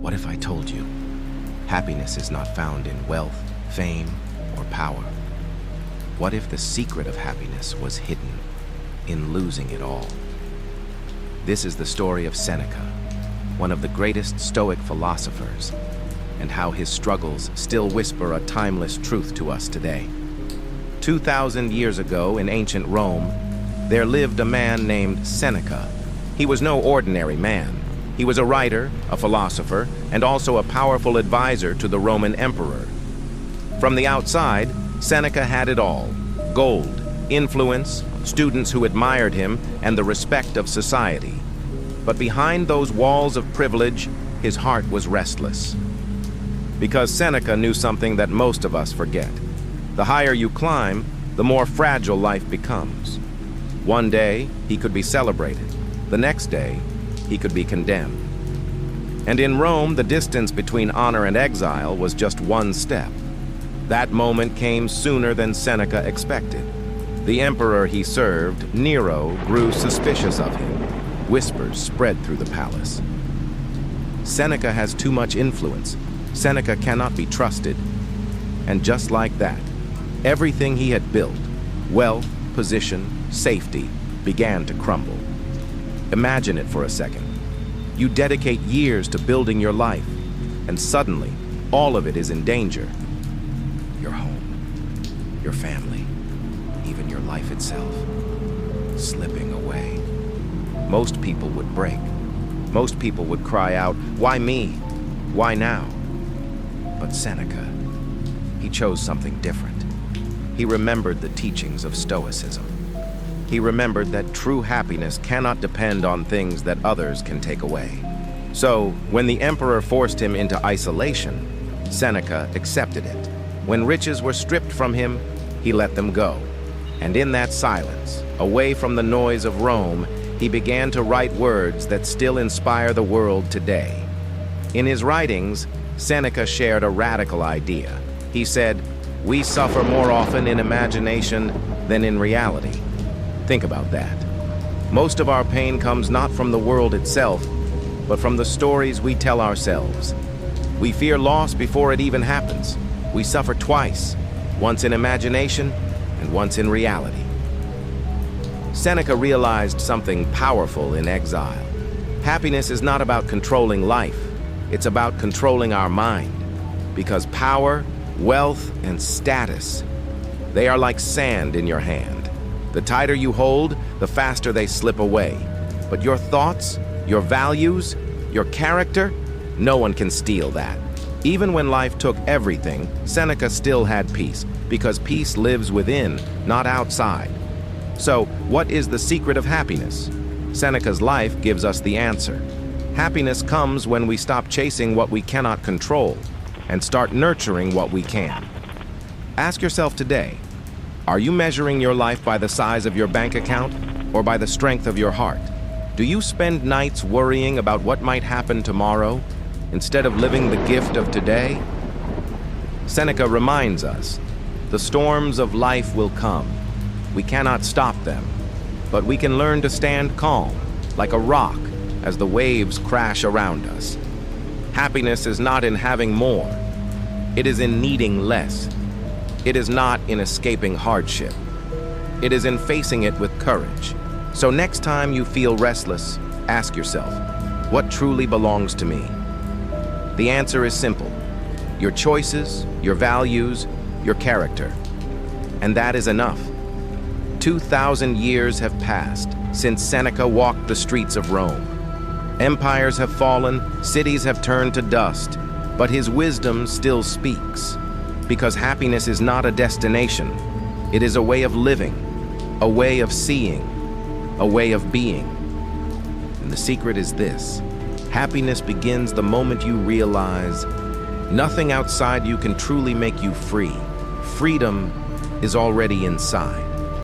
What if I told you happiness is not found in wealth, fame, or power? What if the secret of happiness was hidden in losing it all? This is the story of Seneca, one of the greatest Stoic philosophers, and how his struggles still whisper a timeless truth to us today. 2,000 years ago in ancient Rome, there lived a man named Seneca. He was no ordinary man. He was a writer, a philosopher, and also a powerful advisor to the Roman emperor. From the outside, Seneca had it all: gold, influence, students who admired him, and the respect of society. But behind those walls of privilege, his heart was restless. Because Seneca knew something that most of us forget. The higher you climb, the more fragile life becomes. One day, he could be celebrated. The next day, he could be condemned. And in Rome, the distance between honor and exile was just one step. That moment came sooner than Seneca expected. The emperor he served, Nero, grew suspicious of him. Whispers spread through the palace. Seneca has too much influence. Seneca cannot be trusted. And just like that, everything he had built, wealth, position, safety, began to crumble. Imagine it for a second. You dedicate years to building your life, and suddenly, all of it is in danger. Your home, your family, even your life itself, slipping away. Most people would break. Most people would cry out, "Why me? Why now?" But Seneca, he chose something different. He remembered the teachings of Stoicism. He remembered that true happiness cannot depend on things that others can take away. So, when the emperor forced him into isolation, Seneca accepted it. When riches were stripped from him, he let them go. And in that silence, away from the noise of Rome, he began to write words that still inspire the world today. In his writings, Seneca shared a radical idea. He said, "We suffer more often in imagination than in reality." Think about that. Most of our pain comes not from the world itself, but from the stories we tell ourselves. We fear loss before it even happens. We suffer twice, once in imagination and once in reality. Seneca realized something powerful in exile. Happiness is not about controlling life. It's about controlling our mind. Because power, wealth, and status, they are like sand in your hand. The tighter you hold, the faster they slip away. But your thoughts, your values, your character, no one can steal that. Even when life took everything, Seneca still had peace, because peace lives within, not outside. So, what is the secret of happiness? Seneca's life gives us the answer. Happiness comes when we stop chasing what we cannot control and start nurturing what we can. Ask yourself today, are you measuring your life by the size of your bank account or by the strength of your heart? Do you spend nights worrying about what might happen tomorrow instead of living the gift of today? Seneca reminds us, the storms of life will come. We cannot stop them, but we can learn to stand calm, like a rock, as the waves crash around us. Happiness is not in having more. It is in needing less. It is not in escaping hardship. It is in facing it with courage. So next time you feel restless, ask yourself, what truly belongs to me? The answer is simple. Your choices, your values, your character. And that is enough. 2,000 years have passed since Seneca walked the streets of Rome. Empires have fallen, cities have turned to dust, but his wisdom still speaks. Because happiness is not a destination, it is a way of living, a way of seeing, a way of being. And the secret is this: happiness begins the moment you realize nothing outside you can truly make you free. Freedom is already inside.